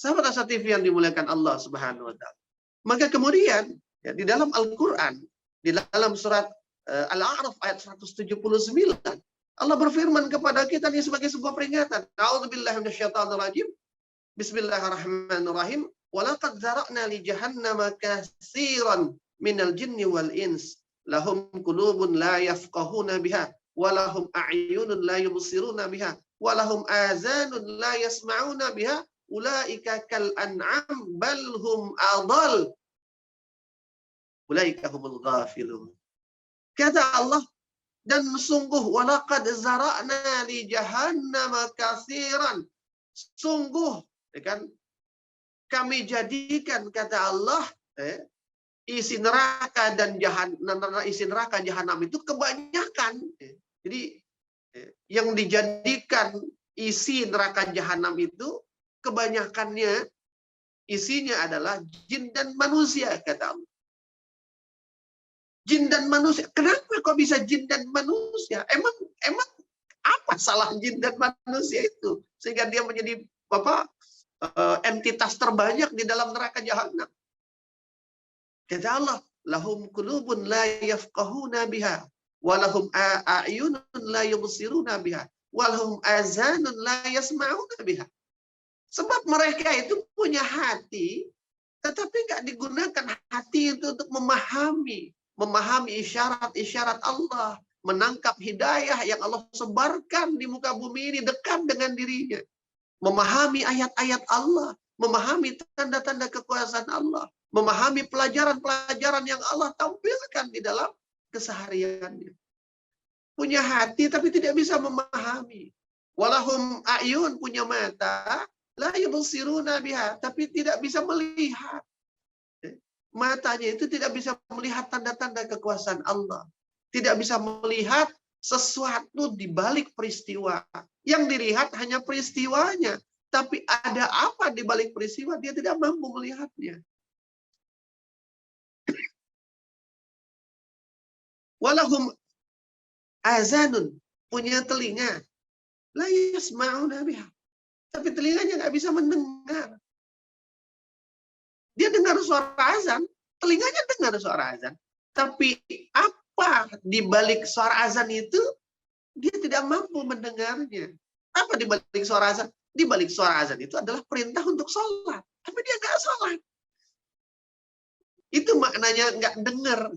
Sahabat Asa TV yang dimuliakan Allah Subhanahu wa taala. Maka kemudian ya, di dalam Al-Qur'an, di dalam surat Al-A'raf ayat 179, Allah berfirman kepada kita ini sebagai sebuah peringatan. A'udzubillahi minasyaitonir rajim. Bismillahirrahmanirrahim. Walaqad zara'na li jahannama katsiran minal jinni wal ins. Lahum qulubun la yafqahuna biha, walahum a'yunun la yubsiruna biha, walahum azanun la yasma'una biha. Ulaika kal an'am bal hum adall. Ulaika humul ghafilun. Kata Allah, dan sungguh walaqad zara'na li jahannama katsiran. Sungguh, ya kan, kami jadikan, kata Allah, isi neraka dan isi neraka jahanam itu kebanyakan. Jadi yang dijadikan isi neraka jahanam itu kebanyakannya isinya adalah jin dan manusia, kata Allah. Jin dan manusia. Kenapa kok bisa jin dan manusia? Emang apa salah jin dan manusia itu sehingga dia menjadi entitas terbanyak di dalam neraka jahanam? Kata Allah, lahum qulubun la yafqahuna biha, walahum a'yunun la yubsiruna biha, walahum azanun la yasma'una biha. Sebab mereka itu punya hati, tetapi nggak digunakan hati itu untuk memahami isyarat-isyarat Allah, menangkap hidayah yang Allah sebarkan di muka bumi ini dekat dengan dirinya, memahami ayat-ayat Allah, memahami tanda-tanda kekuasaan Allah, memahami pelajaran-pelajaran yang Allah tampilkan di dalam kesehariannya. Punya hati tapi tidak bisa memahami. Walahum a'yun, punya mata, la yubsiruna biha, tapi tidak bisa melihat. Matanya itu tidak bisa melihat tanda-tanda kekuasaan Allah. Tidak bisa melihat sesuatu di balik peristiwa. Yang dilihat hanya peristiwanya. Tapi ada apa di balik peristiwa, dia tidak mampu melihatnya. Walahum azanun, punya telinga, la yasma'una biha, tapi telinganya nggak bisa mendengar. Dia dengar suara azan, telinganya dengar suara azan, tapi apa di balik suara azan itu dia tidak mampu mendengarnya. Apa di balik suara azan? Di balik suara azan itu adalah perintah untuk sholat, tapi dia nggak sholat. Itu maknanya nggak dengar.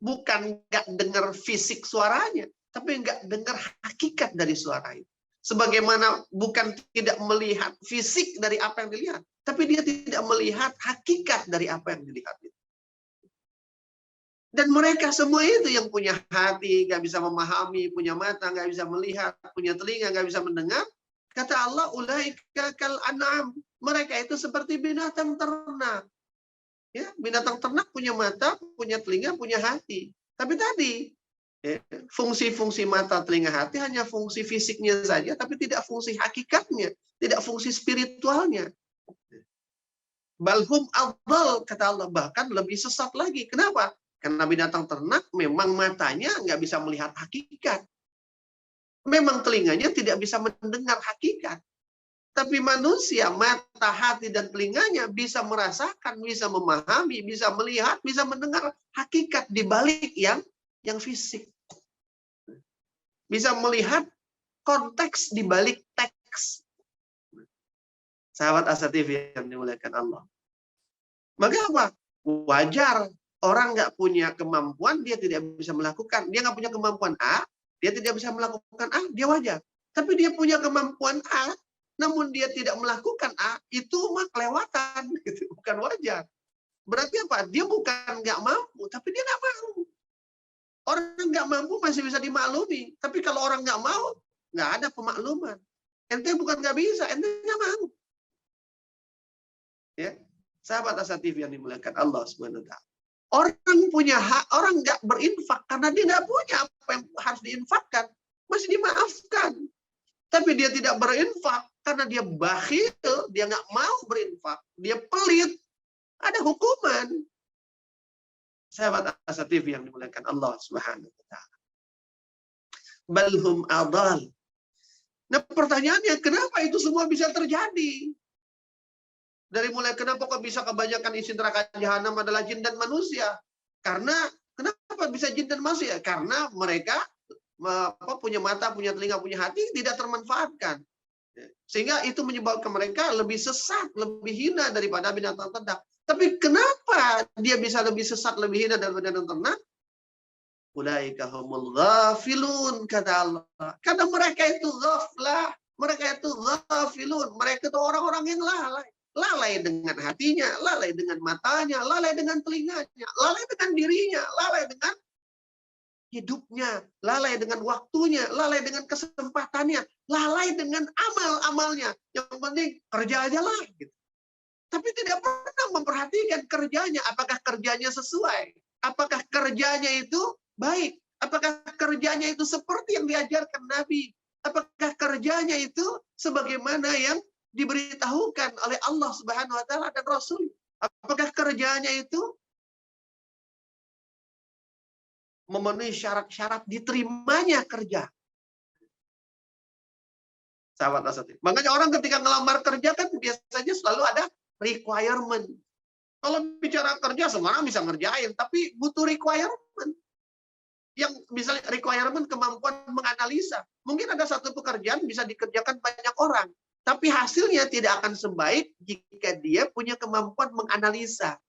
Bukan nggak dengar fisik suaranya, tapi nggak dengar hakikat dari suara itu. Sebagaimana bukan tidak melihat fisik dari apa yang dilihat, tapi dia tidak melihat hakikat dari apa yang dilihat itu. Dan mereka semua itu yang punya hati, nggak bisa memahami, punya mata, nggak bisa melihat, punya telinga, nggak bisa mendengar. Kata Allah, ulaika kal an'am. Mereka itu seperti binatang ternak. Ya, binatang ternak punya mata, punya telinga, punya hati. Tapi tadi, fungsi-fungsi mata, telinga, hati hanya fungsi fisiknya saja, tapi tidak fungsi hakikatnya, tidak fungsi spiritualnya. Balhum adhal, kata Allah, bahkan lebih sesat lagi. Kenapa? Karena binatang ternak memang matanya nggak bisa melihat hakikat. Memang telinganya tidak bisa mendengar hakikat. Tapi manusia, mata, hati, dan telinganya bisa merasakan, bisa memahami, bisa melihat, bisa mendengar hakikat di balik yang fisik. Bisa melihat konteks di balik teks. Sahabat Asa TV yang dimuliakan Allah. Maka apa? Wajar orang nggak punya kemampuan, dia tidak bisa melakukan. Dia nggak punya kemampuan A, dia tidak bisa melakukan A, dia wajar. Tapi dia punya kemampuan A, namun dia tidak melakukan A, itu mah kelewatan, gitu. Bukan wajar. Berarti apa? Dia bukan nggak mampu, tapi dia nggak mau. Orang nggak mampu masih bisa dimaklumi, tapi kalau orang nggak mau, nggak ada pemakluman. Ente bukan nggak bisa, ente nggak mau. Ya, sahabat Asa TV yang dimuliakan Allah Subhanahu wa taala. Orang punya hak, orang nggak berinfak karena dia nggak punya apa yang harus diinfakkan, masih dimaafkan. Tapi dia tidak berinfak karena dia bakhil, dia nggak mau berinfak, dia pelit, ada hukuman. Sahabat Asa TV yang dimuliakan Allah Subhanahu wa taala. Balhum adal. Nah, pertanyaannya, kenapa itu semua bisa terjadi? Dari mulai kenapa kok bisa kebanyakan isi neraka jahanam adalah jin dan manusia? Karena kenapa bisa jin dan manusia? Karena mereka punya mata, punya telinga, punya hati tidak termanfaatkan. Sehingga itu menyebabkan mereka lebih sesat, lebih hina daripada binatang ternak. Tapi kenapa dia bisa lebih sesat, lebih hina daripada binatang ternak? Ulaika humul ghafilun, kata Allah. Karena mereka itu ghaflah, mereka itu ghafilun, mereka itu orang-orang yang lalai. Lalai dengan hatinya, lalai dengan matanya, lalai dengan telinganya, lalai dengan dirinya, lalai dengan hidupnya, lalai dengan waktunya, lalai dengan kesempatannya, lalai dengan amal-amalnya. Yang penting kerja aja lah. Gitu. Tapi tidak pernah memperhatikan kerjanya. Apakah kerjanya sesuai? Apakah kerjanya itu baik? Apakah kerjanya itu seperti yang diajarkan Nabi? Apakah kerjanya itu sebagaimana yang diberitahukan oleh Allah Subhanahu wa taala dan Rasul? Apakah kerjanya itu memenuhi syarat-syarat diterimanya kerja? Sahabat Asatid. Makanya orang ketika ngelamar kerja kan biasanya selalu ada requirement. Kalau bicara kerja semua orang bisa ngerjain, tapi butuh requirement. Yang misalnya requirement kemampuan menganalisa. Mungkin ada satu pekerjaan bisa dikerjakan banyak orang, tapi hasilnya tidak akan sebaik jika dia punya kemampuan menganalisa.